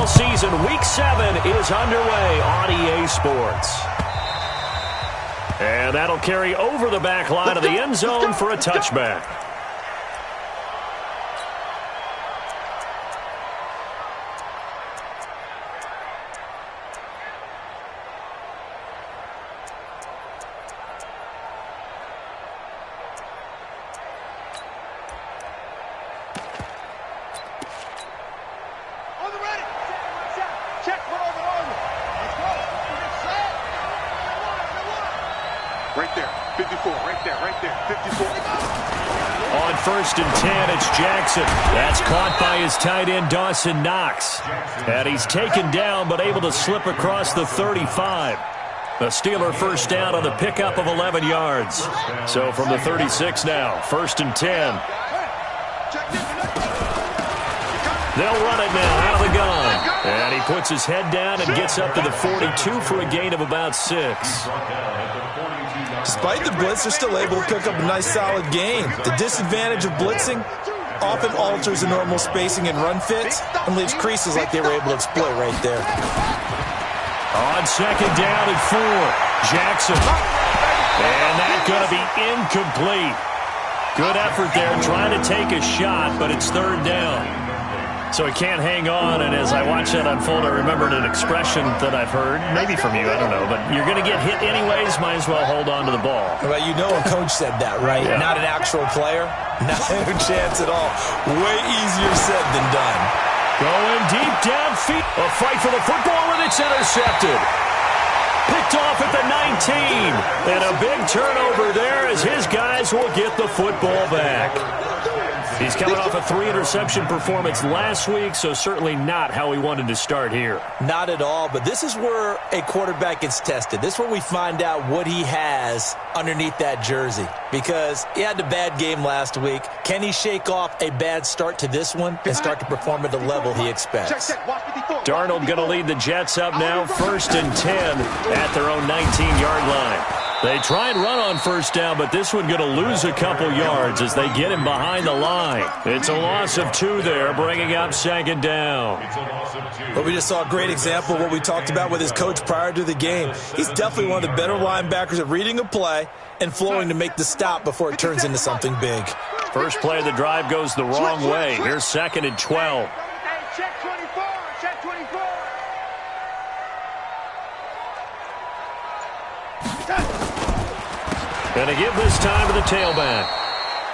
NFL season, Week 7 is underway on EA Sports. And that'll carry over the back line of the end zone for a touchback. Right there, 54, right there, 54. On 1st and 10, it's Jackson. That's caught by his tight end, Dawson Knox. And he's taken down, but able to slip across the 35. The Steeler first down on the pickup of 11 yards. So from the 36 now, 1st and 10. They'll run it now out of the gun. And he puts his head down and gets up to the 42 for a gain of about 6. Despite the blitz, they're still able to pick up a nice, solid gain. The disadvantage of blitzing often alters the normal spacing and run fits and leaves creases like they were able to exploit right there. On 2nd down and 4, Jackson. And that's going to be incomplete. Good effort there trying to take a shot, but it's 3rd down. So he can't hang on, and as I watch that unfold, I remembered an expression that I've heard, maybe from you, I don't know, but you're going to get hit anyways, might as well hold on to the ball. Well, you know a coach said that, right? Yeah. Not an actual player. Not a chance at all. Way easier said than done. Going deep downfield. A fight for the football, and it's intercepted. Picked off at the 19. And a big turnover there as his guys will get the football back. He's coming off a 3-interception performance last week, so certainly not how he wanted to start here. Not at all, but this is where a quarterback gets tested. This is where we find out what he has underneath that jersey, because he had a bad game last week. Can he shake off a bad start to this one and start to perform at the level he expects? Darnold going to lead the Jets up now, 1st and 10 at their own 19-yard line. They try and run on 1st down, but this one going to lose a couple yards as they get him behind the line. It's a loss of 2 there, bringing up 2nd down. But we just saw a great example of what we talked about with his coach prior to the game. He's definitely one of the better linebackers at reading a play and flowing to make the stop before it turns into something big. First play of the drive goes the wrong way. Here's 2nd and 12. Check 24, check 24. Going to give this time to the tailback.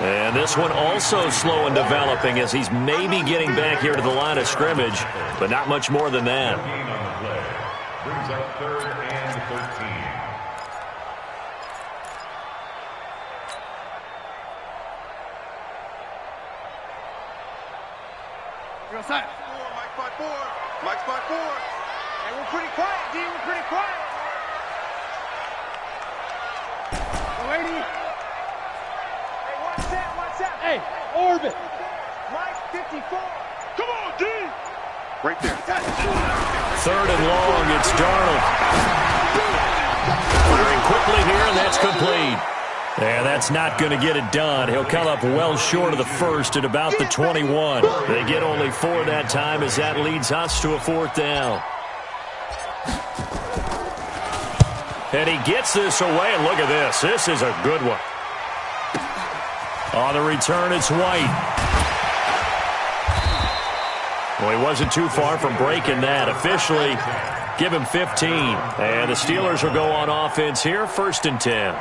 And this one also slow in developing as he's maybe getting back here to the line of scrimmage, but not much more than that. Brings up 3rd and 13. You're outside. Mike spot 4. Hey, we're pretty quiet, D. We're pretty quiet. Lady. Hey, watch that. Hey, orbit. Mike 54. Come on, D. Right there. 3rd and long, it's Darnold. Firing quickly here, and that's complete. And that's not going to get it done. He'll come up well short of the 1st at about the 21. They get only 4 that time as that leads us to a 4th down. And he gets this away, and look at this. This is a good one. On the return, it's White. Well, he wasn't too far from breaking that. Officially, give him 15. And the Steelers will go on offense here, 1st and 10.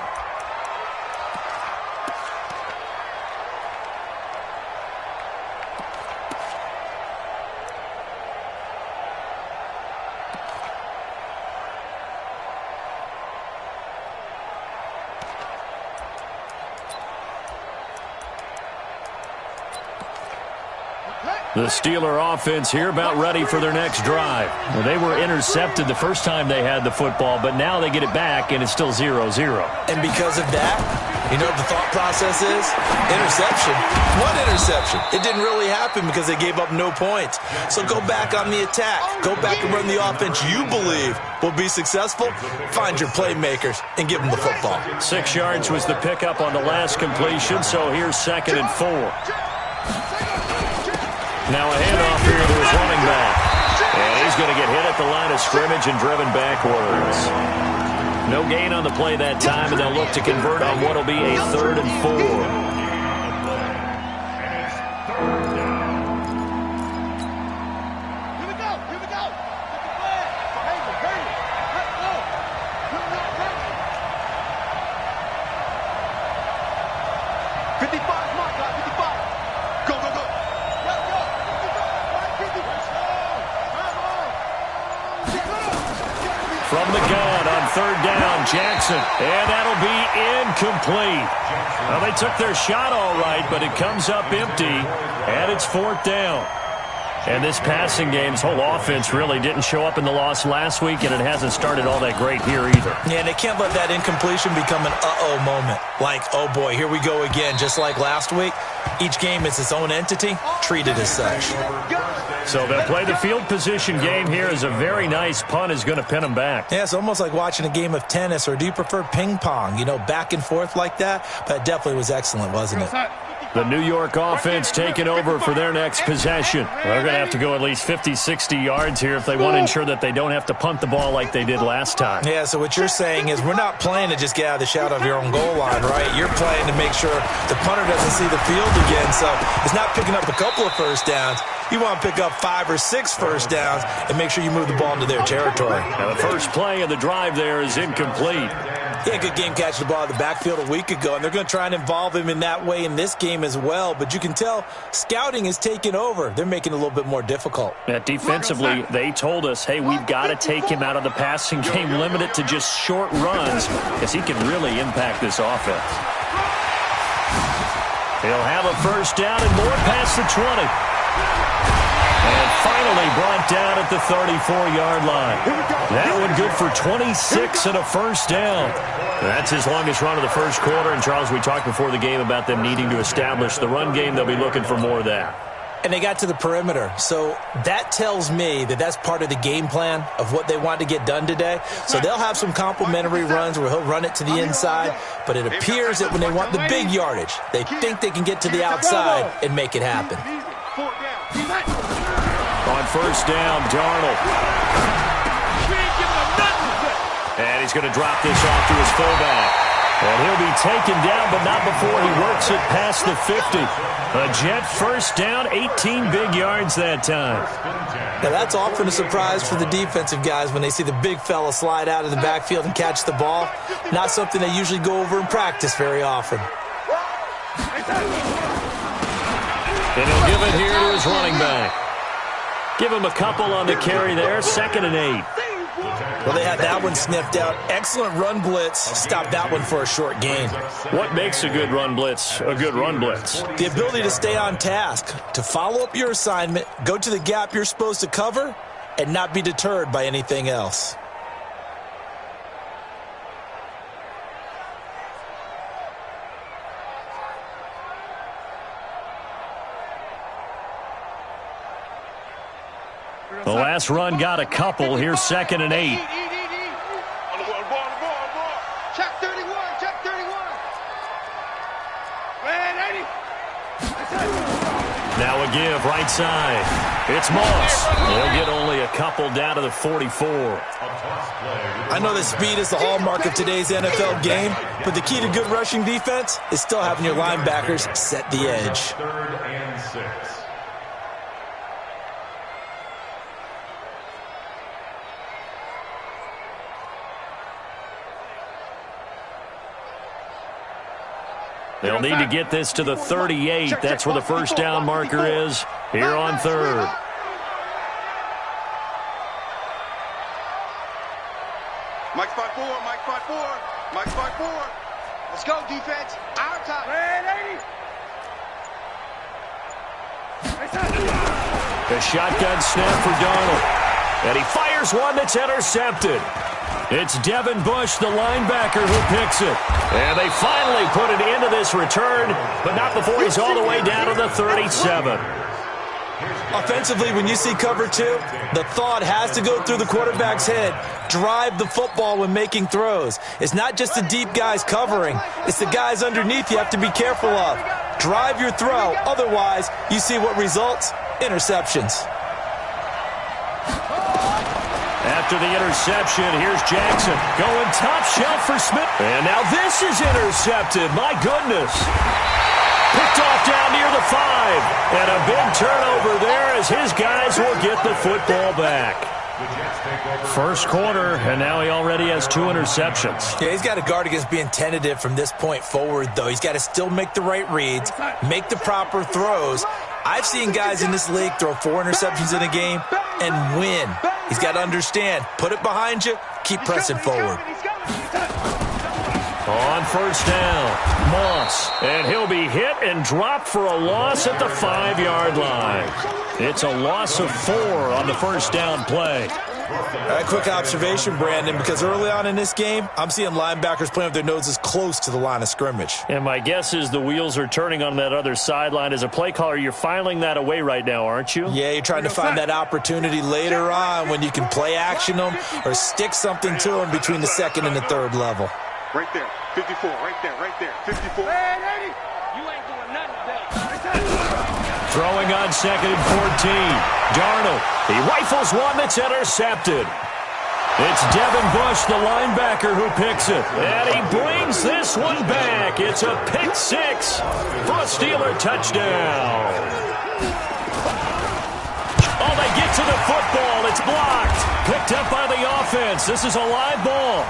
The Steeler offense here about ready for their next drive. Well, they were intercepted the first time they had the football, but now they get it back, and it's still 0-0. And because of that, you know what the thought process is? Interception. What interception? It didn't really happen because they gave up no points. So go back on the attack. Go back and run the offense you believe will be successful. Find your playmakers and give them the football. 6 yards was the pickup on the last completion, so here's 2nd and 4. Now a handoff here to his running back. And of scrimmage and driven backwards. No gain on the play that time, and they'll look to convert on what will be a 3rd and 4. Here we go. Here we go. Get the flag. Hurry. Let's go. Good luck, Jackson. 55 is marked, 55. Go, go, go. Let's go. 55. Let's go. Come on. From the gun on 3rd down, Jackson. And that'll be incomplete. Well, they took their shot all right, but it comes up empty, and it's 4th down. And this passing game's whole offense really didn't show up in the loss last week, and it hasn't started all that great here either. Yeah, and they can't let that incompletion become an uh-oh moment. Like, oh boy, here we go again, just like last week. Each game is its own entity, treated as such. So they'll play the field position game here as a very nice punt is going to pin them back. Yeah, it's almost like watching a game of tennis, or do you prefer ping pong? You know, back and forth like that? But it definitely was excellent, wasn't it? The New York offense taking over for their next possession. They're going to have to go at least 50, 60 yards here if they want to ensure that they don't have to punt the ball like they did last time. Yeah, so what you're saying is we're not playing to just get out of the shadow of your own goal line, right? You're playing to make sure the punter doesn't see the field again. So it's not picking up a couple of first downs. You want to pick up 5 or 6 first downs and make sure you move the ball into their territory. Now the first play of the drive there is incomplete. Yeah, good game catching the ball in the backfield a week ago, and they're going to try and involve him in that way in this game as well. But you can tell scouting is taking over. They're making it a little bit more difficult. Yeah, defensively, they told us, hey, we've got to take him out of the passing game, limit it to just short runs, because he can really impact this offense. He'll have a first down and more past the 20. And finally brought down at the 34-yard line. That one good for 26 and a first down. That's his longest run of the first quarter. And, Charles, we talked before the game about them needing to establish the run game. They'll be looking for more of that. And they got to the perimeter. So that tells me that that's part of the game plan of what they want to get done today. So they'll have some complimentary runs where he'll run it to the inside. But it appears that when they want the big yardage, they think they can get to the outside and make it happen. On first down, Darnold. And he's going to drop this off to his fullback. And he'll be taken down, but not before he works it past the 50. A Jet first down, 18 big yards that time. Now that's often a surprise for the defensive guys when they see the big fella slide out of the backfield and catch the ball. Not something they usually go over in practice very often. And he'll give it here to his running back. Give him a couple on the carry there, 2nd and 8. Well, they had that one sniffed out. Excellent run blitz. Stop that one for a short gain. What makes a good run blitz a good run blitz? The ability to stay on task, to follow up your assignment, go to the gap you're supposed to cover, and not be deterred by anything else. The last run got a couple. Here's 2nd and 8. Check 31, check 31. Now a give right side. It's Moss. They'll get only a couple down to the 44. I know that speed is the hallmark of today's NFL game, but the key to good rushing defense is still having your linebackers set the edge. 3rd and 6. They'll need to get this to the 38. That's where the first down marker is here on 3rd. Mike spot 4, Mike spot 4, Mike spot 4. Let's go, defense. Our time. The shotgun snap for Darnold. And he fires one that's intercepted. It's Devin Bush, the linebacker, who picks it. And they finally put it into this return, but not before he's all the way down to the 37. Offensively, when you see cover 2, the thought has to go through the quarterback's head. Drive the football when making throws. It's not just the deep guys covering. It's the guys underneath you have to be careful of. Drive your throw. Otherwise, you see what results? Interceptions. After the interception, here's Jackson going top shelf for Smith. And now this is intercepted. My goodness. Picked off down near the 5. And a big turnover there as his guys will get the football back. First quarter, and now he already has 2 interceptions. Yeah, he's got to guard against being tentative from this point forward, though. He's got to still make the right reads, make the proper throws. I've seen guys in this league throw 4 interceptions in a game and win. He's got to understand, put it behind you, keep pressing forward. On first down, Moss, and he'll be hit and dropped for a loss at the 5-yard line. It's a loss of 4 on the first down play. A quick observation, Brandon, because early on in this game, I'm seeing linebackers playing with their noses close to the line of scrimmage. And my guess is the wheels are turning on that other sideline. As a play caller, you're filing that away right now, aren't you? Yeah, you're trying to find that opportunity later on when you can play action them or stick something to them between the second and the third level. Right there, 54, right there, 54. Hey, lady, you ain't doing nothing today. Throwing on second and 14. Darnold, he rifles one that's intercepted. It's Devin Bush, the linebacker, who picks it. And he brings this one back. It's a pick 6 for a Steeler touchdown. Oh, they get to the football. It's blocked. Picked up by the offense. This is a live ball.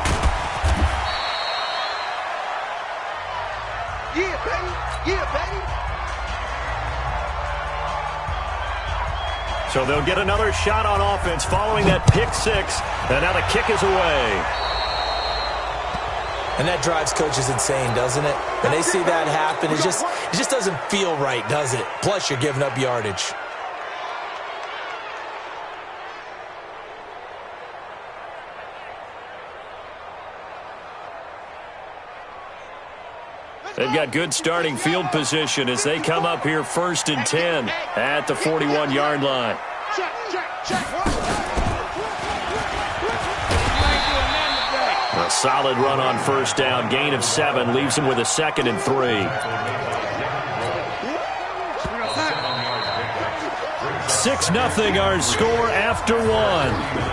Yeah, baby. Yeah, baby. So they'll get another shot on offense following that pick 6. And now the kick is away. And that drives coaches insane, doesn't it? When they see that happen, it just doesn't feel right, does it? Plus, you're giving up yardage. They've got good starting field position as they come up here first and 10 at the 41-yard line. A solid run on first down. Gain of 7 leaves him with a 2nd and 3. 6-0 our score after 1.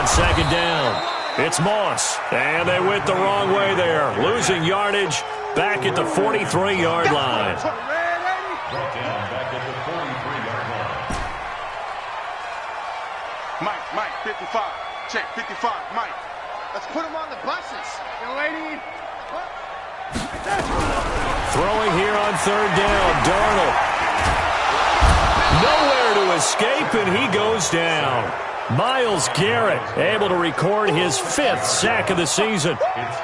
Second down. It's Moss. And they went the wrong way there. Losing yardage back at the 43-yard line. Mike, 55. Check, 55. Mike. Let's put him on the buses. Young lady. Throwing here on third down. Darnold. Nowhere to escape, and he goes down. Myles Garrett able to record his 5th sack of the season.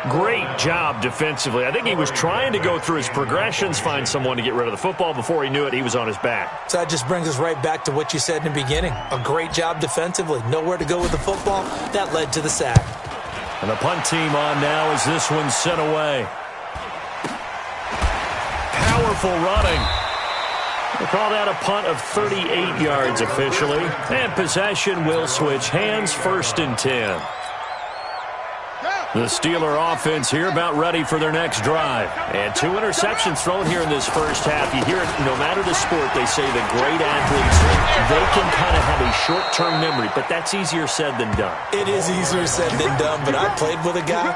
Great job defensively. I think he was trying to go through his progressions, find someone to get rid of the football. Before he knew it, he was on his back. So that just brings us right back to what you said in the beginning. A great job defensively. Nowhere to go with the football. That led to the sack. And the punt team on now as this one's sent away. Powerful running. We'll call that a punt of 38 yards officially. And possession will switch hands, first and 10. The Steeler offense here about ready for their next drive. And 2 interceptions thrown here in this first half. You hear it, no matter the sport, they say that great athletes, they can kind of have a short-term memory, but that's easier said than done. It is easier said than done, but I played with a guy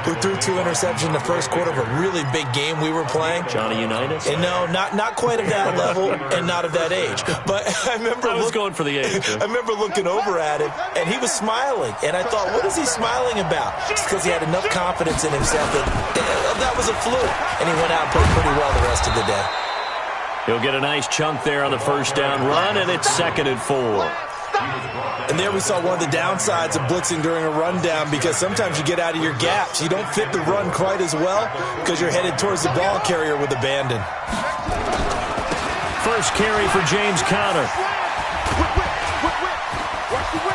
who threw 2 interceptions in the first quarter of a really big game we were playing. Johnny Unitas? And no, not quite of that level and not of that age. But I was going for the age. I remember looking over at him, and he was smiling. And I thought, what is he smiling about? Just because he had enough confidence in himself that was a fluke. And he went out and played pretty well the rest of the day. He'll get a nice chunk there on the first down run, and it's 2nd and 4. And there we saw one of the downsides of blitzing during a rundown, because sometimes you get out of your gaps. You don't fit the run quite as well because you're headed towards the ball carrier with abandon. First carry for James Conner.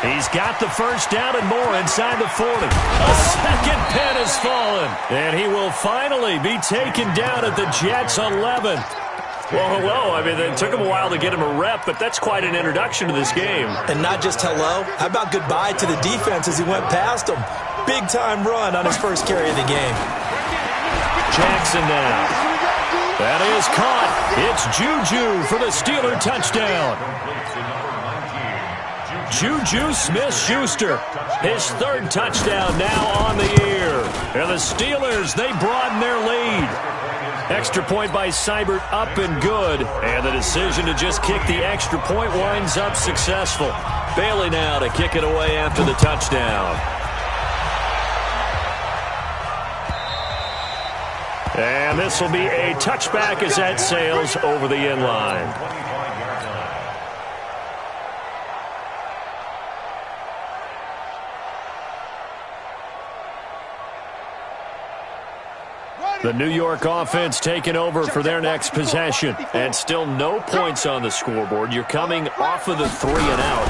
He's got the first down and more inside the 40. A second pin has fallen. And he will finally be taken down at the Jets' 11. Well, hello. I mean, it took him a while to get him a rep, but that's quite an introduction to this game. And not just hello. How about goodbye to the defense as he went past him? Big-time run on his first carry of the game. Jackson now. That is caught. It's Juju for the Steeler touchdown. Juju Smith-Schuster, his third touchdown now on the year. And the Steelers, they broaden their lead. Extra point by Seibert up and good. And the decision to just kick the extra point winds up successful. Bailey now to kick it away after the touchdown. And this will be a touchback as that sails over the end line. The New York offense taking over for their next possession. And still no points on the scoreboard. You're coming off of the 3 and out.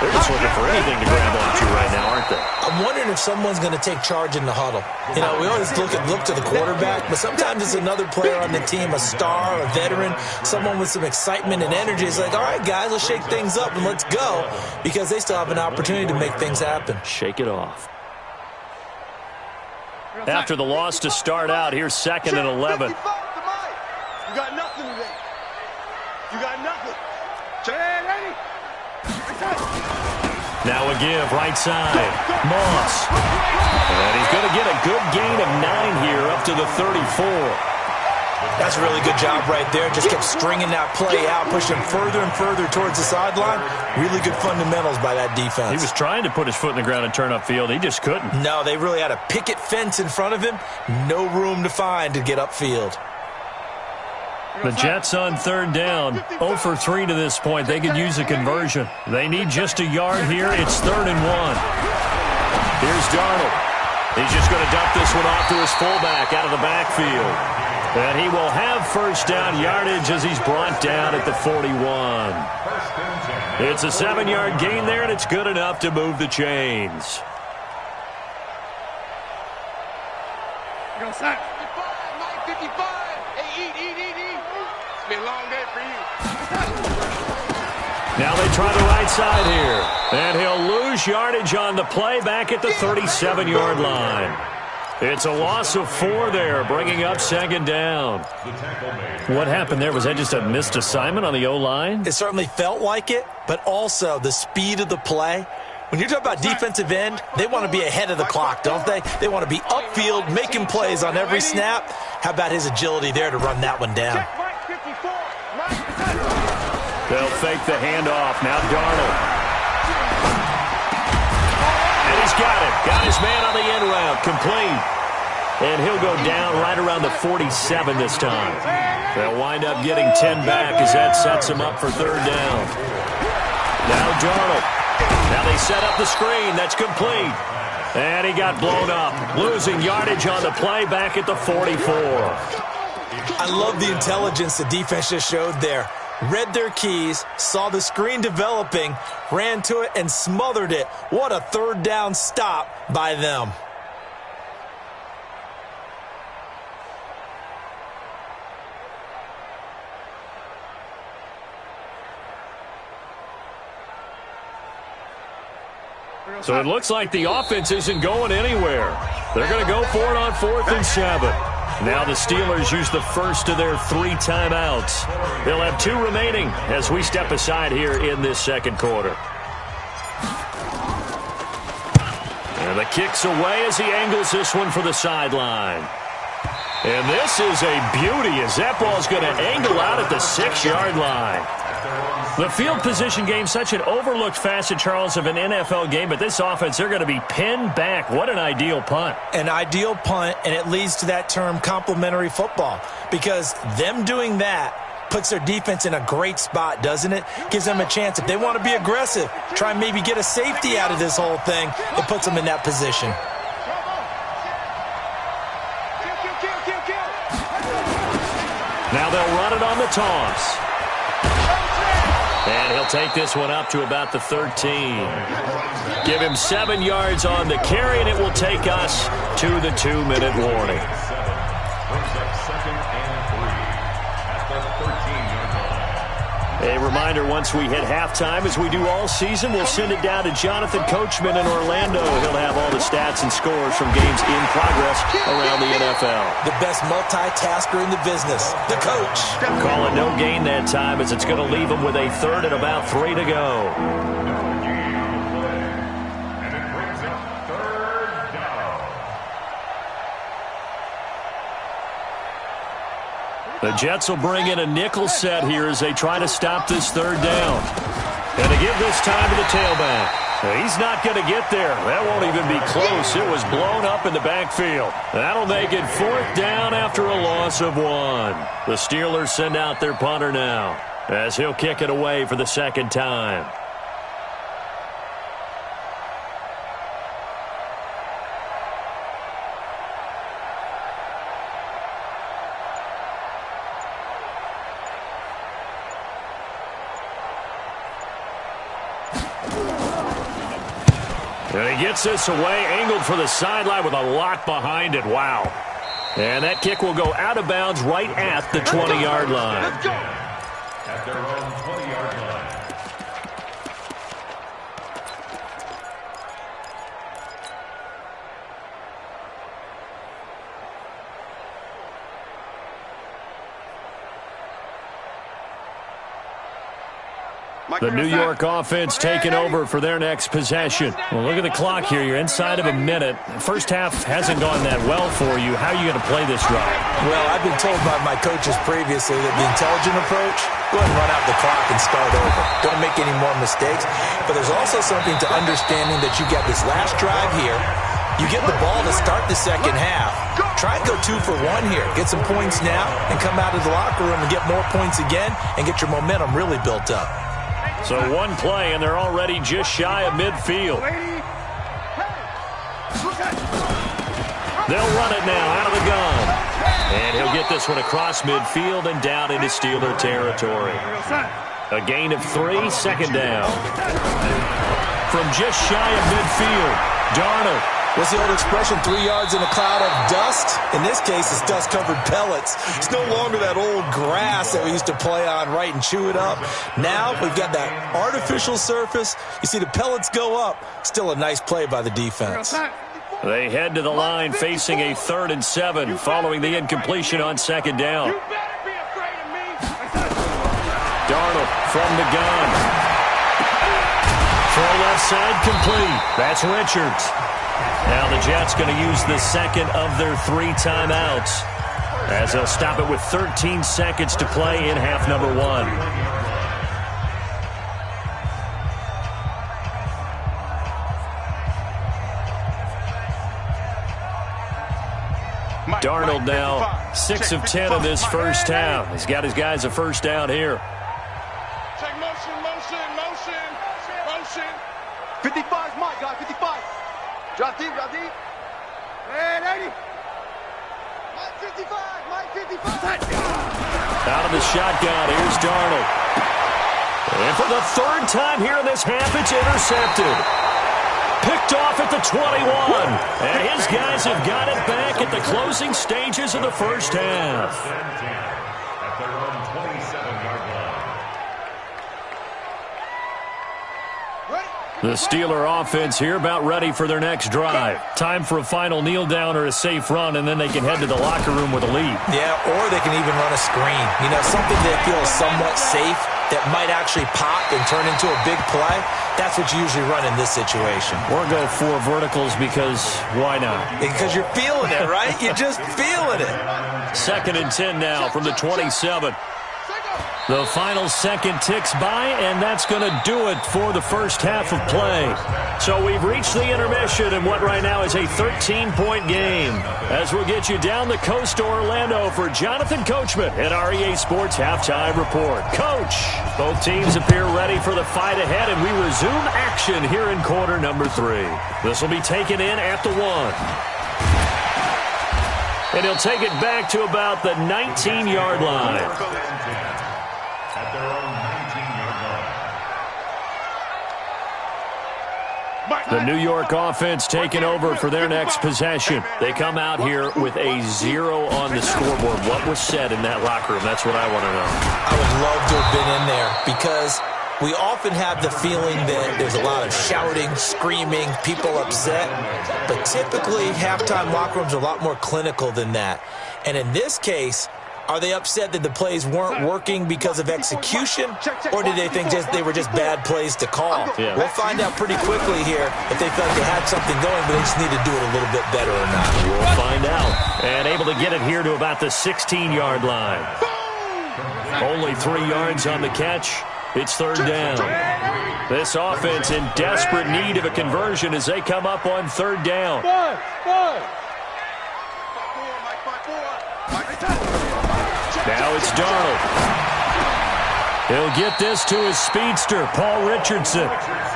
They're just looking for anything to grab onto right now, aren't they? I'm wondering if someone's going to take charge in the huddle. You know, we always look to the quarterback, but sometimes it's another player on the team, a star, a veteran, someone with some excitement and energy. It's like, all right, guys, let's shake things up and let's go, because they still have an opportunity to make things happen. Shake it off. After the loss to start out, here's 2nd and 11. You got nothing today. You got nothing. Ready? Now a give, right side. Moss. And he's going to get a good gain of 9 here up to the 34. That's a really good job right there. Just kept stringing that play out, pushing him further and further towards the sideline. Really good fundamentals by that defense. He was trying to put his foot in the ground and turn upfield. He just couldn't. No, they really had a picket fence in front of him. No room to find to get upfield. The Jets on 3rd down. 0 for 3 to this point. They could use a conversion. They need just a yard here. It's 3rd and 1. Here's Darnold. He's just going to dump this one off to his fullback out of the backfield. And he will have first down yardage as he's brought down at the 41. It's a 7-yard gain there, and it's good enough to move the chains. Go, Sack. 55, 55. Hey, eat. It's been a long day for you. Now they try the right side here. And he'll lose yardage on the play back at the 37-yard line. It's a loss of 4 there, bringing up 2nd down. What happened there? Was that just a missed assignment on the O-line? It certainly felt like it, but also the speed of the play. When you're talking about defensive end, they want to be ahead of the clock, don't they? They want to be upfield, making plays on every snap. How about his agility there to run that one down? They'll fake the handoff. Now Darnold. And he's got it. Got his man on the end route. Complete. And he'll go down right around the 47 this time. They'll wind up getting 10 back as that sets him up for 3rd down. Now Darnold. Now they set up the screen. That's complete. And he got blown up. Losing yardage on the play back at the 44. I love the intelligence the defense just showed there. Read their keys, saw the screen developing, ran to it, and smothered it. What a 3rd down stop by them. So it looks like the offense isn't going anywhere. They're going to go for it on 4th and 7. Now the Steelers use the first of their 3 timeouts. They'll have 2 remaining as we step aside here in this 2nd quarter. And the kick's away as he angles this one for the sideline. And this is a beauty as that ball's going to angle out at the 6-yard line. The field position game, such an overlooked facet, Charles, of an NFL game, but this offense, they're going to be pinned back. What an ideal punt. An ideal punt, and it leads to that term complementary football, because them doing that puts their defense in a great spot, doesn't it? Gives them a chance. If they want to be aggressive, try and maybe get a safety out of this whole thing, it puts them in that position. Now they'll run it on the toss. And he'll take this one up to about the 13. Give him 7 yards on the carry, and it will take us to the 2-minute warning. Brings up 2nd and 3 at the 13. A reminder, once we hit halftime, as we do all season, we'll send it down to Jonathan Coachman in Orlando. He'll have all the stats and scores from games in progress around the NFL. The best multitasker in the business, the coach. Call it no gain that time, as it's going to leave him with a third and about 3 to go. And it brings up third down. The Jets will bring in a nickel set here as they try to stop this third down. And to give this time to the tailback. He's not going to get there. That won't even be close. It was blown up in the backfield. That'll make it 4th down after a loss of 1. The Steelers send out their punter now, as he'll kick it away for the second time. And he gets this away, angled for the sideline with a lot behind it. Wow. And that kick will go out of bounds right at the 20-yard line. At their own 20-yard line. The New York offense taking over for their next possession. Well, look at the clock here. You're inside of a minute. First half hasn't gone that well for you. How are you going to play this drive? Well, I've been told by my coaches previously that the intelligent approach, go ahead and run out the clock and start over. Don't make any more mistakes. But there's also something to understanding that you get this last drive here. You get the ball to start the second half. Try and go 2 for 1 here. Get some points now and come out of the locker room and get more points again and get your momentum really built up. So one play, and they're already just shy of midfield. They'll run it now out of the gun. And he'll get this one across midfield and down into Steeler territory. A gain of 3, second down. From just shy of midfield, Darnold. What's the old expression, 3 yards in a cloud of dust? In this case, it's dust-covered pellets. It's no longer that old grass that we used to play on, right, and chew it up. Now we've got that artificial surface. You see the pellets go up. Still a nice play by the defense. They head to the line facing a 3rd and 7 following the incompletion on second down. Darnold from the gun. Throw left side complete. That's Richards. Now the Jets going to use the second of their 3 timeouts, as they'll stop it with 13 seconds to play in half number 1. Darnold now 6 of 10 in this first half. He's got his guys a first down here. Take motion. 55's Mike, guys, 55. Drop deep. And 80. Mike 55. Out of the shotgun, here's Darnold. And for the 3rd time here in this half, it's intercepted. Picked off at the 21. And his guys have got it back at the closing stages of the first half. At their own 27-yard line. The Steeler offense here about ready for their next drive. Time for a final kneel down or a safe run, and then they can head to the locker room with a lead. Yeah, or they can even run a screen. You know, something that feels somewhat safe that might actually pop and turn into a big play. That's what you usually run in this situation. Or go 4 verticals because why not? Because you're feeling it, right? You're just feeling it. 2nd and 10 now from the 27. The final second ticks by, and that's going to do it for the first half of play. So we've reached the intermission in what right now is a 13-point game. As we'll get you down the coast to Orlando for Jonathan Coachman at our EA Sports Halftime Report. Coach, both teams appear ready for the fight ahead, and we resume action here in quarter number 3. This will be taken in at the 1. And he'll take it back to about the 19-yard line. At their own 19-yard The New York offense taking over for their next possession. They come out here with a 0 on the scoreboard. What was said in that locker room? That's what I want to know. I would love to have been in there because we often have the feeling that there's a lot of shouting, screaming, people upset. But typically, halftime locker rooms are a lot more clinical than that. And in this case, are they upset that the plays weren't working because of execution, or did they think they were just bad plays to call? Yeah. We'll find out pretty quickly here if they felt they had something going, but they just need to do it a little bit better or not. We'll find out. And able to get it here to about the 16-yard line. Only 3 yards on the catch. It's third down. This offense in desperate need of a conversion as they come up on third down. Now it's Darnold. He'll get this to his speedster, Paul Richardson.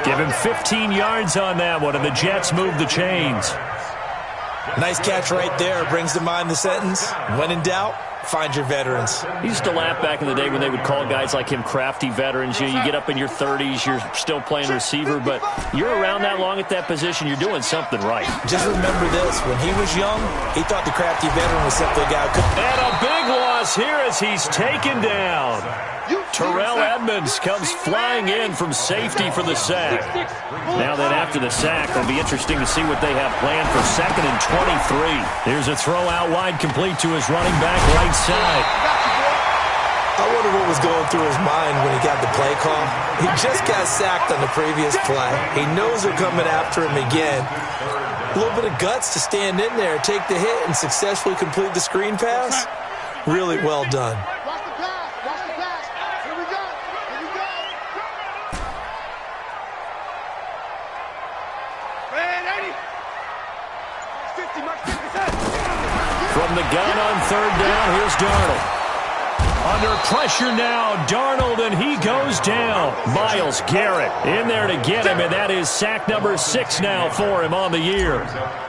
Give him 15 yards on that one, and the Jets move the chains. Nice catch right there. Brings to mind the sentence, when in doubt, find your veterans. He used to laugh back in the day when they would call guys like him crafty veterans. You get up in your 30s, you're still playing receiver, but you're around that long at that position, you're doing something right. Just remember this, when he was young, he thought the crafty veteran was simply a guy who could... And a big loss here as he's taken down. Terrell Edmonds comes flying in from safety for the sack. Now then, after the sack, it'll be interesting to see what they have planned for 2nd and 23. Here's a throw out wide, complete to his running back right side. I wonder what was going through his mind when he got the play call. He just got sacked on the previous play. He knows they're coming after him again. A little bit of guts to stand in there, take the hit, and successfully complete the screen pass. Really well done. From the gun on third down, here's Darnold. Under pressure now, Darnold, and he goes down. Myles Garrett in there to get him, and that is sack number 6 now for him on the year.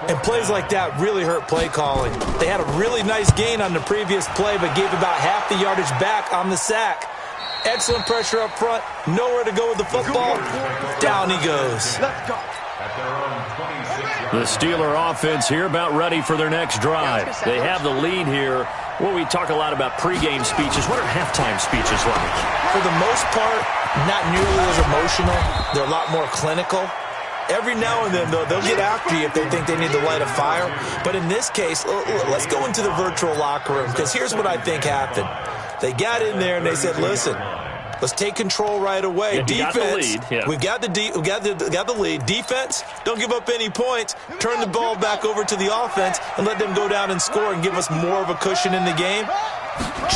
And plays like that really hurt play calling. They had a really nice gain on the previous play, but gave about half the yardage back on the sack. Excellent pressure up front, nowhere to go with the football. Down he goes. The Steeler offense here about ready for their next drive. They have the lead here. Well, we talk a lot about pregame speeches. What are halftime speeches like? For the most part, not nearly as emotional. They're a lot more clinical. Every now and then, though, they'll get after you if they think they need to light a fire. But in this case, let's go into the virtual locker room, because here's what I think happened. They got in there and they said, listen, let's take control right away. Yeah, Defense, we've got the lead. Defense, don't give up any points. Turn the ball back over to the offense and let them go down and score and give us more of a cushion in the game.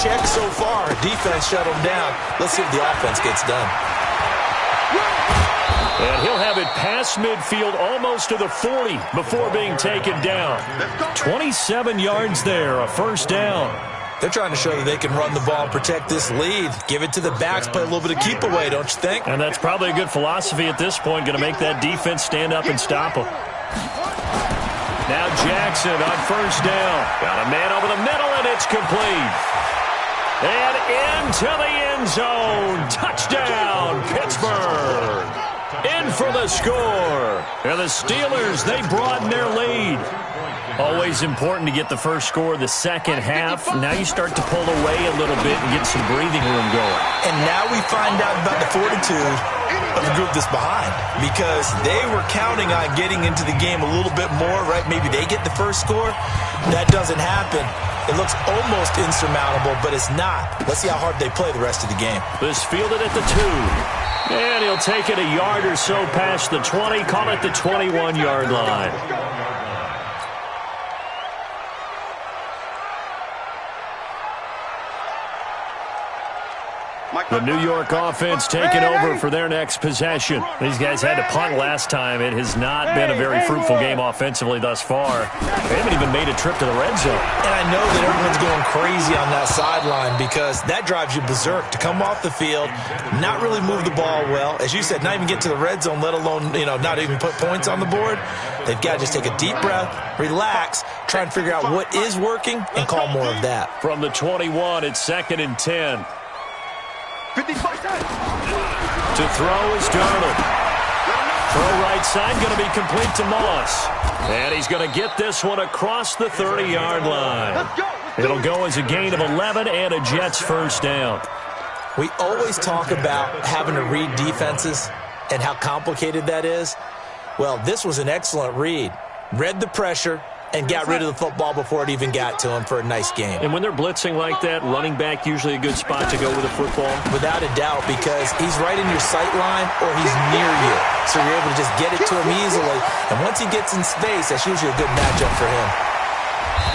Check so far. Defense shut them down. Let's see if the offense gets done. And he'll have it past midfield almost to the 40 before being taken down. 27 yards there, a first down. They're trying to show that they can run the ball and protect this lead. Give it to the backs, play a little bit of keep away, don't you think? And that's probably a good philosophy at this point, going to make that defense stand up and stop them. Now Jackson on first down. Got a man over the middle, and it's complete. And into the end zone. Touchdown, Pittsburgh. In for the score. And the Steelers, they broaden their lead. Always important to get the first score of the second half. Now you start to pull away a little bit and get some breathing room going. And now we find out about the fortitude of the group that's behind, because they were counting on getting into the game a little bit more, right? Maybe they get the first score. That doesn't happen. It looks almost insurmountable, but it's not. Let's see how hard they play the rest of the game. This fielded at the 2. And he'll take it a yard or so past the 20, call it the 21-yard line. The New York offense taking over for their next possession. These guys had to punt last time. It has not been a very fruitful game offensively thus far. They haven't even made a trip to the red zone. And I know that everyone's going crazy on that sideline, because that drives you berserk to come off the field, not really move the ball well. As you said, not even get to the red zone, let alone, not even put points on the board. They've got to just take a deep breath, relax, try and figure out what is working, and call more of that. From the 21, it's 2nd and 10. 55 To throw is Darnold. Throw right side, going to be complete to Moss. And he's going to get this one across the 30-yard line. It'll go as a gain of 11 and a Jets first down. We always talk about having to read defenses and how complicated that is. Well, this was an excellent read. Read the pressure and got rid of the football before it even got to him for a nice game. And when they're blitzing like that, running back usually a good spot to go with the football? Without a doubt, because he's right in your sight line or he's near you. So you're able to just get it to him easily. And once he gets in space, that's usually a good matchup for him.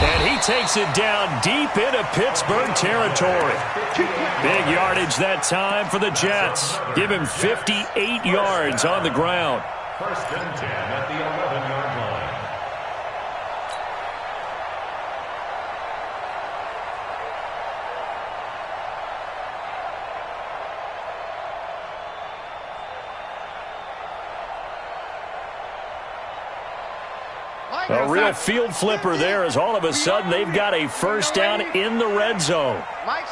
And he takes it down deep into Pittsburgh territory. Big yardage that time for the Jets. Give him 58 yards on the ground. First and 10 at the 11-yard line. A real field flipper there as all of a sudden they've got a first down in the red zone. Back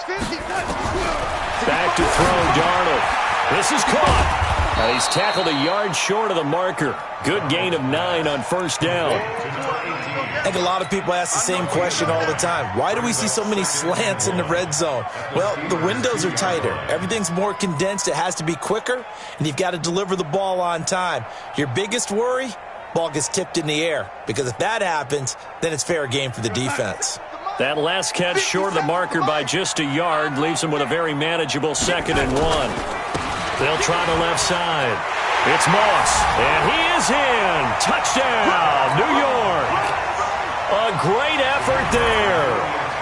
to throw, Darnold. This is caught. And he's tackled a yard short of the marker. Good gain of 9 on first down. I think a lot of people ask the same question all the time. Why do we see so many slants in the red zone? Well, the windows are tighter. Everything's more condensed. It has to be quicker, and you've got to deliver the ball on time. Your biggest worry? Ball gets tipped in the air, because if that happens, then it's fair game for the defense. That last catch short of the marker by just a yard leaves him with a very manageable 2nd and 1. They'll try the left side. It's Moss, and he is in. Touchdown, New York. A great effort there.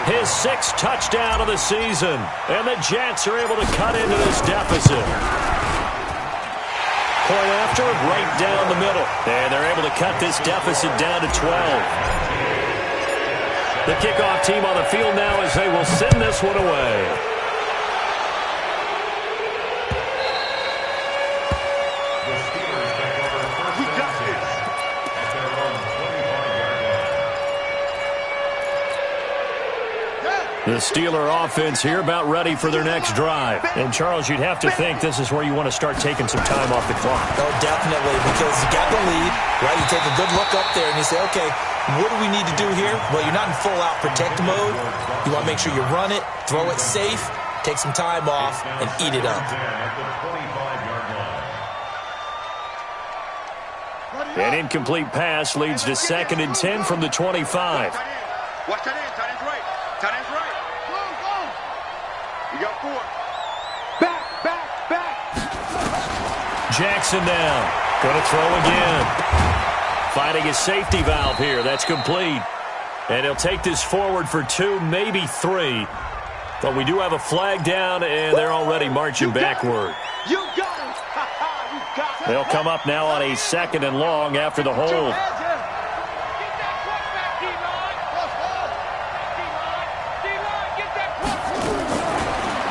His 6th touchdown of the season, and the Jets are able to cut into this deficit. Point after, right down the middle. And they're able to cut this deficit down to 12. The kickoff team on the field now as they will send this one away. The Steeler offense here about ready for their next drive. And, Charles, you'd have to think this is where you want to start taking some time off the clock. Oh, definitely, because you got the lead, right? You take a good look up there and you say, okay, what do we need to do here? Well, you're not in full-out protect mode. You want to make sure you run it, throw it safe, take some time off, and eat it up. An incomplete pass leads to 2nd and 10 from the 25. Watch that end. Tight end's right. Tight end's right. You got 4. Back. Jackson down. Going to throw again. Finding a safety valve here. That's complete. And he'll take this forward for 2, maybe 3. But we do have a flag down, and they're already marching backward. You got it. You got it. They'll come up now on a 2nd and long after the hold.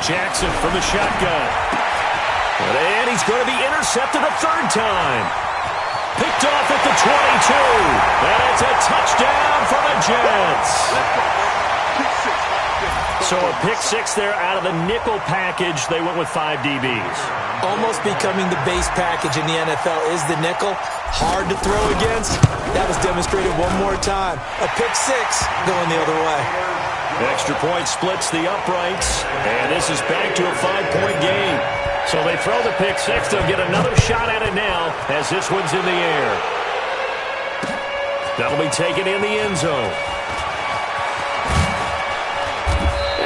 Jackson from the shotgun. And he's going to be intercepted a 3rd time. Picked off at the 22. And it's a touchdown for the Jets. So a pick 6 there out of the nickel package. They went with 5 DBs. Almost becoming the base package in the NFL is the nickel. Hard to throw against. That was demonstrated one more time. A pick 6 going the other way. Extra point splits the uprights, and this is back to a 5-point game. So they throw the pick 6. They'll get another shot at it now as this one's in the air. That'll be taken in the end zone.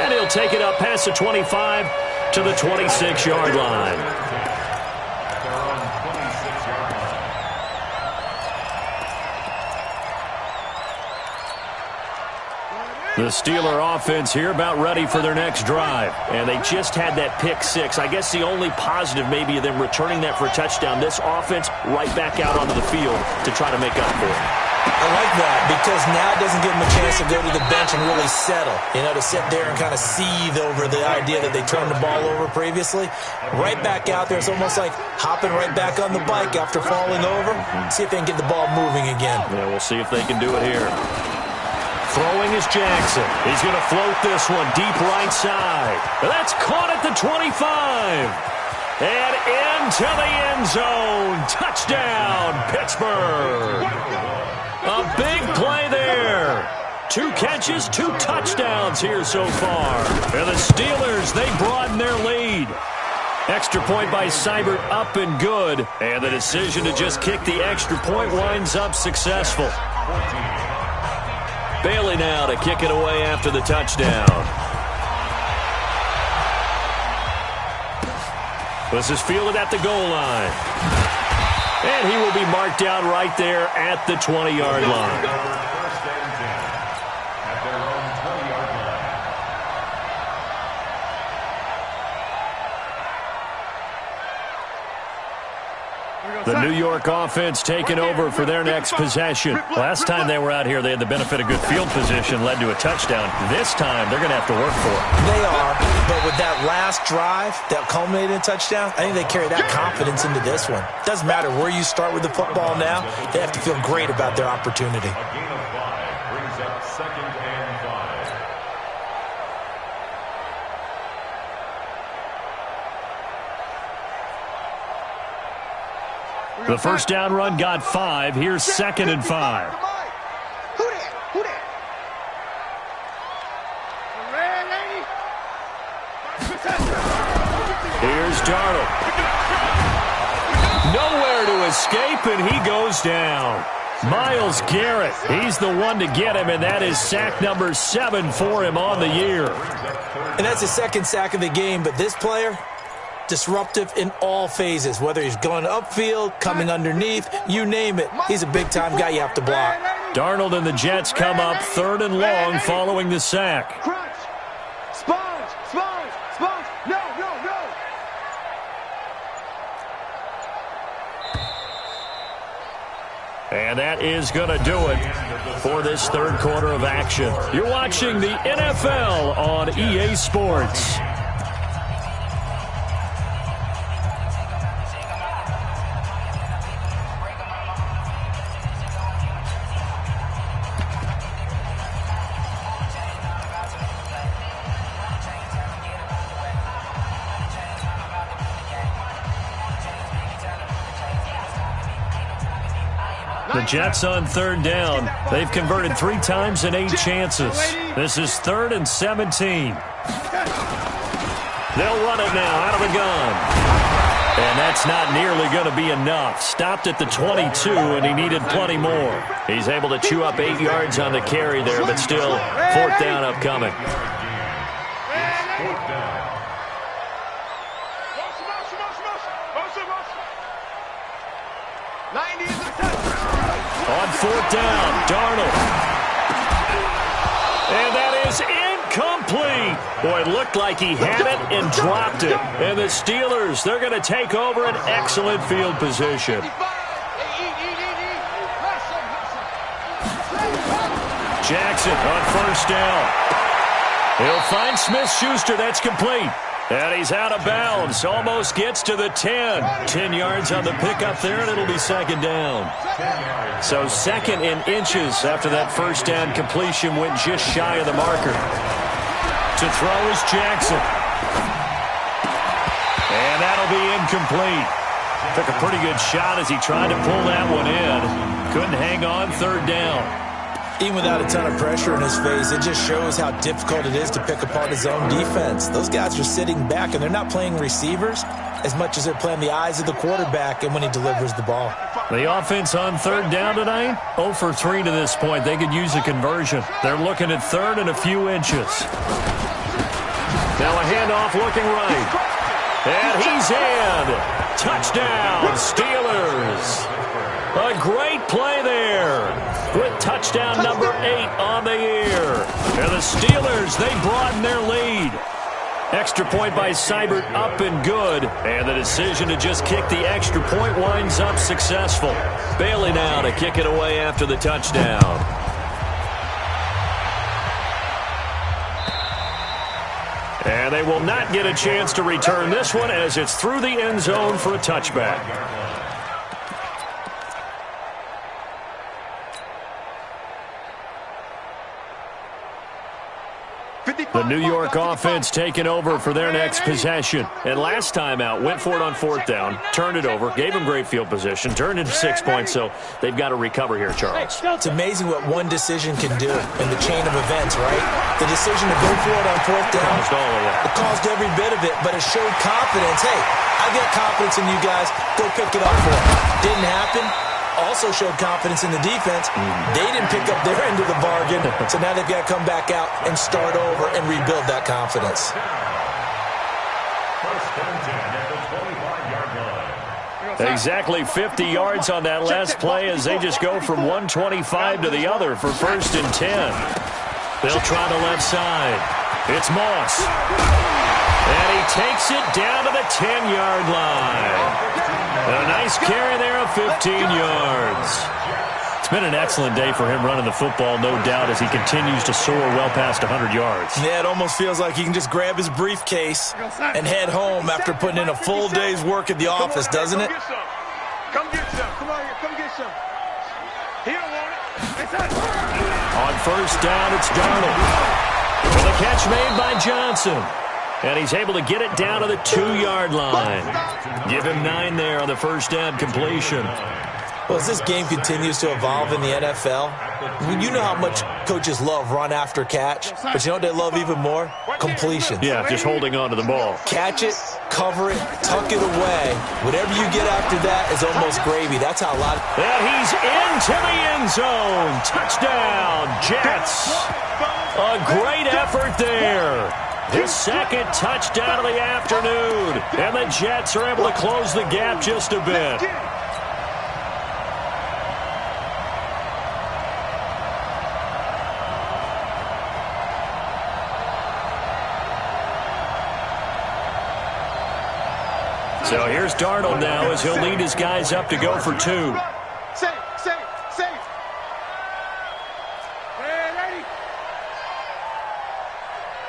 And he'll take it up past the 25 to the 26-yard line. The Steeler offense here about ready for their next drive. And they just had that pick 6. I guess the only positive maybe of them returning that for a touchdown. This offense right back out onto the field to try to make up for it. I like that because now it doesn't give them a chance to go to the bench and really settle. You know, to sit there and kind of seethe over the idea that they turned the ball over previously. Right back out there. It's almost like hopping right back on the bike after falling over. See if they can get the ball moving again. Yeah, we'll see if they can do it here. Throwing is Jackson. He's going to float this one deep right side. That's caught at the 25. And into the end zone. Touchdown, Pittsburgh. A big play there. 2 catches, 2 touchdowns here so far. And the Steelers, they broaden their lead. Extra point by Seibert, up and good. And the decision to just kick the extra point winds up successful. Bailey now to kick it away after the touchdown. This is fielded at the goal line. And he will be marked down right there at the 20-yard line. The New York offense taking over for their next possession. Last time they were out here, they had the benefit of good field position, led to a touchdown. This time, they're going to have to work for it. They are, but with that last drive that culminated in a touchdown, I think they carry that confidence into this one. Doesn't matter where you start with the football now, they have to feel great about their opportunity. A gain of 5 brings up 2nd and 5. The first down run got 5. Here's 2nd and 5. Who that? Red lady. Here's Darnold. Nowhere to escape, and he goes down. Myles Garrett, he's the one to get him, and that is sack number 7 for him on the year. And that's his 2nd sack of the game, but this player, disruptive in all phases, whether he's going upfield, coming underneath, you name it. He's a big-time guy you have to block. Darnold and the Jets come up 3rd and long following the sack. Crunch. Sponge. No. And that is going to do it for this 3rd quarter of action. You're watching the NFL on EA Sports. The Jets on 3rd down. They've converted 3 times in 8 chances. This is 3rd and 17. They'll run it now out of the gun. And that's not nearly going to be enough. Stopped at the 22, and he needed plenty more. He's able to chew up 8 yards on the carry there, but still 4th down upcoming. On 4th down, Darnold. And that is incomplete. Boy, it looked like he had it and dropped it. And the Steelers, they're going to take over an excellent field position. Jackson on 1st down. He'll find Smith-Schuster. That's complete. And he's out of bounds. Almost gets to the 10. 10 yards on the pickup there, and it'll be 2nd down. So 2nd in inches after that 1st down completion went just shy of the marker. To throw is Jackson. And that'll be incomplete. Took a pretty good shot as he tried to pull that one in. Couldn't hang on 3rd down. Even without a ton of pressure in his face, it just shows how difficult it is to pick apart his own defense. Those guys are sitting back, and they're not playing receivers as much as they're playing the eyes of the quarterback and when he delivers the ball. The offense on 3rd down tonight, 0 for 3 to this point. They could use a conversion. They're looking at 3rd and a few inches. Now a handoff looking right. And he's in. Touchdown, Steelers. A great play there with touchdown number 8 on the year. And the Steelers, they broaden their lead. Extra point by Seibert, up and good. And the decision to just kick the extra point winds up successful. Bailey now to kick it away after the touchdown. And they will not get a chance to return this one as it's through the end zone for a touchback. The New York offense taking over for their next possession. And last time out, went for it on fourth down, turned it over, gave them great field position, turned into 6 points, so they've got to recover here, Charles. It's amazing what one decision can do in the chain of events, right? The decision to go for it on fourth down, it caused every bit of it, but it showed confidence. Hey, I've got confidence in you guys. Go pick it up for it. Didn't happen. Also showed confidence in the defense. They didn't pick up their end of the bargain, so now they've got to come back out and start over and rebuild that confidence. Exactly 50 yards on that last play as they just go from 125 to the other for 1st and 10. They'll try the left side. It's Moss. And he takes it down to the 10-yard line. A nice carry there of 15 yards. It's been an excellent day for him running the football, no doubt, as he continues to soar well past 100 yards. Yeah, it almost feels like he can just grab his briefcase and head home after putting in a full day's work at the office, doesn't it? Come get some. Come on here. Come get some. He don't want it. It's us. On 1st down, it's Darnold. For the catch made by Johnson. And he's able to get it down to the 2-yard line. Give him 9 there on the 1st down completion. Well, as this game continues to evolve in the NFL, you know how much coaches love run after catch, but you know what they love even more? Completion. Yeah, just holding on to the ball. Catch it, cover it, tuck it away. Whatever you get after that is almost gravy. That's how a lot of... And he's into the end zone. Touchdown, Jets. A great effort there. His 2nd touchdown of the afternoon. And the Jets are able to close the gap just a bit. So here's Darnold now as he'll lead his guys up to go for 2. Safe. Ready.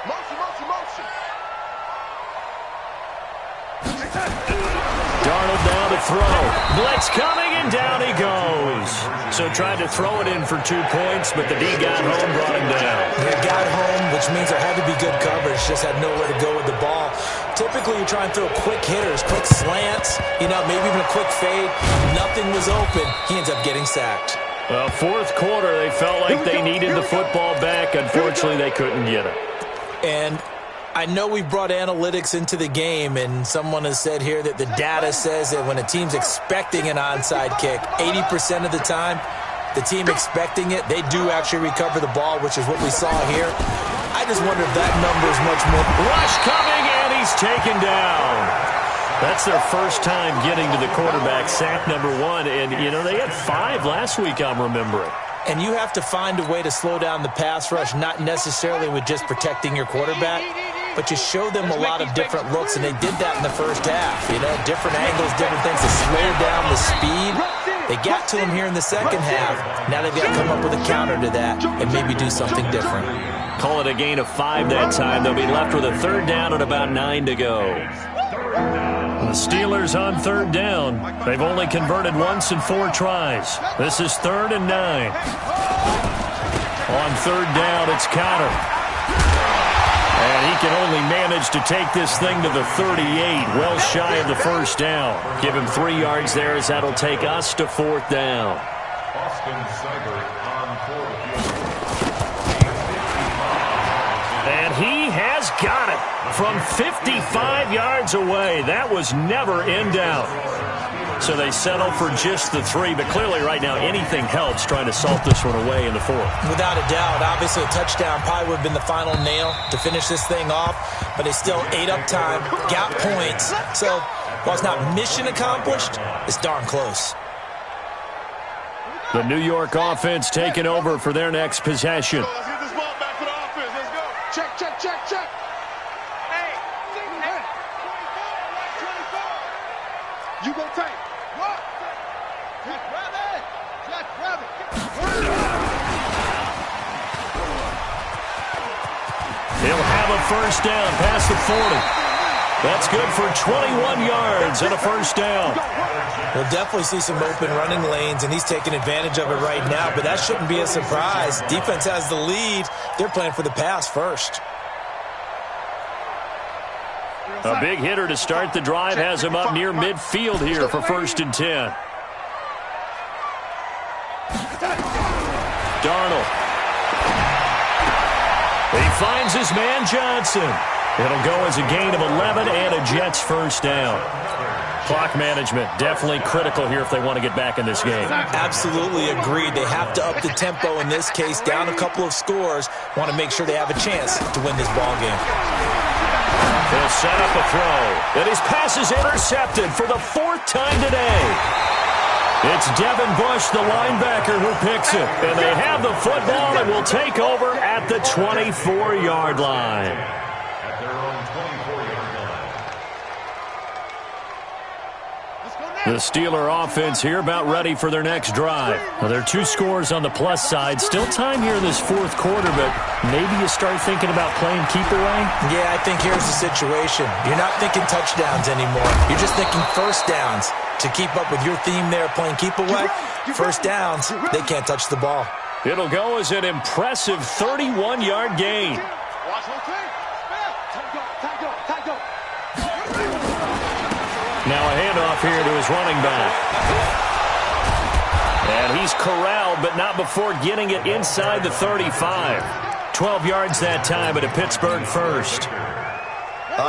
Motion. Darnold now to throw. Blitz coming, and down he goes. So tried to throw it in for 2 points, but the D got home, brought him down. They got home, which means there had to be good coverage. Just had nowhere to go with the ball. Typically, you try and throw quick hitters, quick slants, maybe even a quick fade. Nothing was open. He ends up getting sacked. Well, 4th quarter, they felt like they needed the football back. Unfortunately, they couldn't get it. And I know we brought analytics into the game, and someone has said here that the data says that when a team's expecting an onside kick, 80% of the time, the team expecting it, they do actually recover the ball, which is what we saw here. I just wonder if that number is much more. Rush coming, and he's taken down. That's their first time getting to the quarterback, sack number 1. And, they had 5 last week, I'm remembering. And you have to find a way to slow down the pass rush, not necessarily with just protecting your quarterback, but you show them a lot of different looks, and they did that in the first half. Different angles, different things to slow down the speed. They got to him here in the second half. Now they've got to come up with a counter to that and maybe do something different. Call it a gain of 5 that time. They'll be left with a 3rd down and about 9 to go. The Steelers on 3rd down. They've only converted once in 4 tries. This is 3rd and 9. On 3rd down, it's Cotter. And he can only manage to take this thing to the 38, well shy of the 1st down. Give him 3 yards there as that'll take us to 4th down. And he has got it from 55 yards away. That was never in doubt. So they settle for just the 3, but clearly right now anything helps trying to salt this one away in the 4th. Without a doubt, obviously a touchdown probably would have been the final nail to finish this thing off, but they still ate up time, got points. So while it's not mission accomplished, it's darn close. The New York offense taking over for their next possession. Let's get this ball back to the offense. Let's go. Check. Hey. You go take. What? Jack Rabbit. He'll have a 1st down past the 40. That's good for 21 yards and a 1st down. We'll definitely see some open running lanes, and he's taking advantage of it right now, but that shouldn't be a surprise. Defense has the lead. They're playing for the pass first. A big hitter to start the drive has him up near midfield here for 1st and 10. Darnold. He finds his man Johnson. It'll go as a gain of 11 and a Jets first down. Clock management definitely critical here if they want to get back in this game. Absolutely agreed. They have to up the tempo in this case, down a couple of scores. Want to make sure they have a chance to win this ball game. They'll set up a throw. And his pass is intercepted for the 4th time today. It's Devin Bush, the linebacker, who picks it. And they have the football and will take over at the 24-yard line. At their own 24-yard line. The Steeler offense here about ready for their next drive. Well, there are 2 scores on the plus side. Still time here in this 4th quarter, but maybe you start thinking about playing keep away? Yeah, I think here's the situation. You're not thinking touchdowns anymore. You're just thinking first downs. To keep up with your theme there, playing keep away, first downs, they can't touch the ball. It'll go as an impressive 31-yard gain. Now a handoff here to his running back. And he's corralled, but not before getting it inside the 35. 12 yards that time at a Pittsburgh first.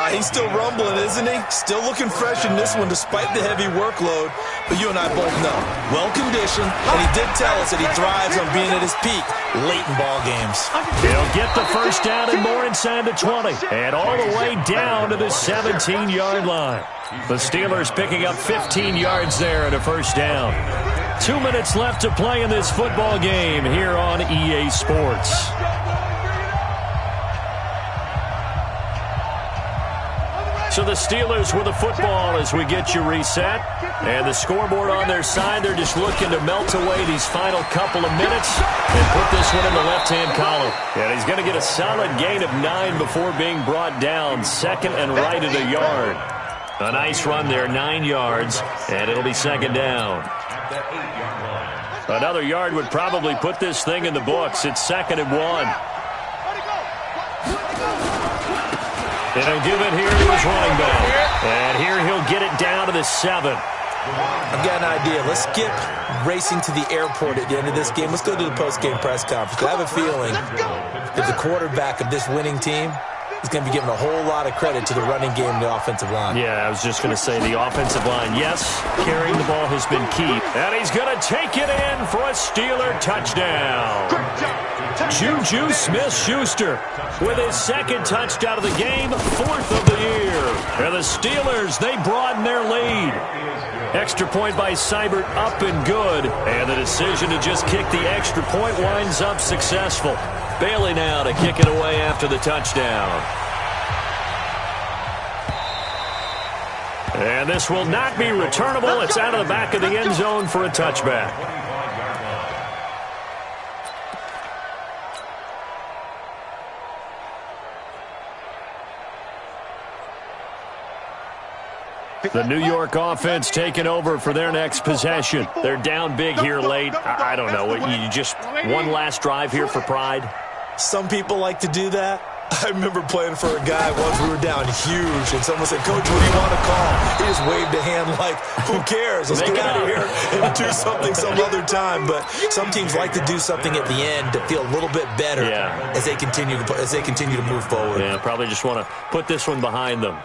He's still rumbling, isn't he? Still looking fresh in this one despite the heavy workload. But you and I both know, well-conditioned, and he did tell us that he thrives on being at his peak late in ball games. He'll get the first down and more inside the 20. And all the way down to the 17-yard line. The Steelers picking up 15 yards there at a first down. 2 minutes left to play in this football game here on EA Sports. So the Steelers with the football as we get you reset. And the scoreboard on their side, they're just looking to melt away these final couple of minutes and put this one in the left-hand column. And he's going to get a solid gain of 9 before being brought down. 2nd and right at a yard. A nice run there, 9 yards, and it'll be 2nd down. Another yard would probably put this thing in the books. It's 2nd and 1. And he'll give it here to his running back. And here he'll get it down to the 7. I've got an idea. Let's skip racing to the airport at the end of this game. Let's go to the post-game press conference. I have a feeling that the quarterback of this winning team is going to be given a whole lot of credit to the running game and the offensive line. Yeah, I was just going to say the offensive line. Yes, carrying the ball has been key. And he's going to take it in for a Steeler touchdown. Juju Smith-Schuster with his 2nd touchdown of the game, 4th of the year. And the Steelers, they broaden their lead. Extra point by Seibert, up and good. And the decision to just kick the extra point winds up successful. Bailey now to kick it away after the touchdown. And this will not be returnable. It's out of the back of the end zone for a touchback. The New York offense taking over for their next possession. They're down big here late. I don't know. You just one last drive here for pride? Some people like to do that. I remember playing for a guy once. We were down huge, and someone said, "Coach, what do you want to call?" He just waved a hand like, "Who cares? Let's get out of here and do something some other time." But some teams like to do something at the end to feel a little bit better as they continue to move forward. Yeah, probably just want to put this one behind them.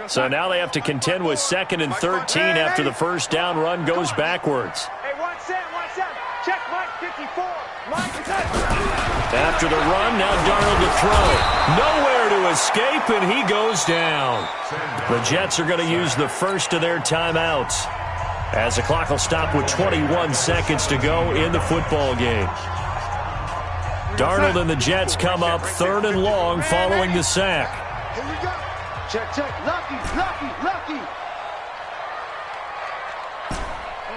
So now they have to contend with 2nd and 13 after the first down run goes backwards. Hey, 1 7. Check Mike 54. After the run, now Darnold to throw. Nowhere to escape, and he goes down. The Jets are going to use the first of their timeouts as the clock will stop with 21 seconds to go in the football game. Darnold and the Jets come up 3rd and long following the sack. Here we go. Check. Lucky.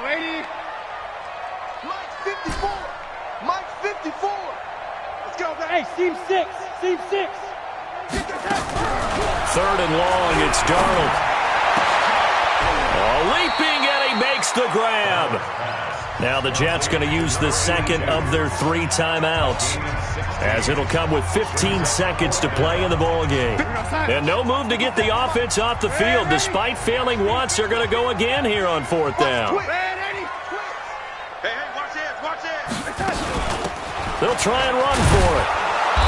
80. Mike 54. Let's go, baby. Hey, seam 6. 3rd and long, it's Darnold. Leaping, and he makes the grab. Now the Jets going to use the second of their 3 timeouts, as it'll come with 15 seconds to play in the ballgame. And no move to get the offense off the field. Despite failing once, they're going to go again here on 4th down. Hey, watch this. They'll try and run for it.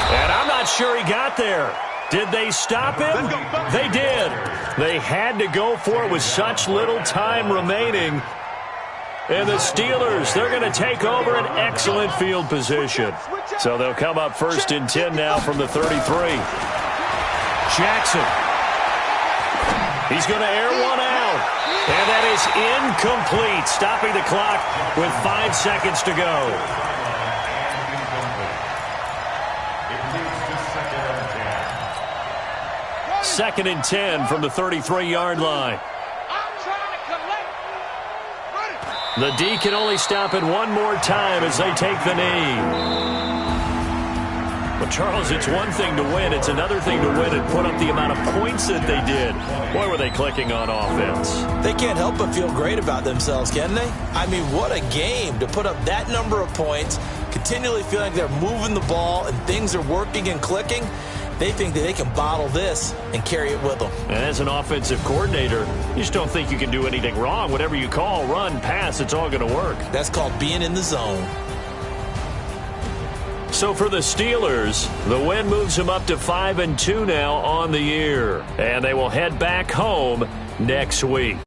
And I'm not sure he got there. Did they stop him? They did. They had to go for it with such little time remaining. And the Steelers, they're going to take over an excellent field position. So they'll come up 1st and 10 now from the 33. Jackson. He's going to air one out. And that is incomplete, stopping the clock with 5 seconds to go. Second and 10 from the 33-yard line. The D can only stop it one more time as they take the knee. Well, Charles, it's one thing to win. It's another thing to win and put up the amount of points that they did. Boy, were they clicking on offense. They can't help but feel great about themselves, can they? I mean, what a game to put up that number of points, continually feeling like they're moving the ball and things are working and clicking. They think that they can bottle this and carry it with them. And as an offensive coordinator, you just don't think you can do anything wrong. Whatever you call, run, pass, it's all going to work. That's called being in the zone. So for the Steelers, the win moves them up to 5-2 now on the year. And they will head back home next week.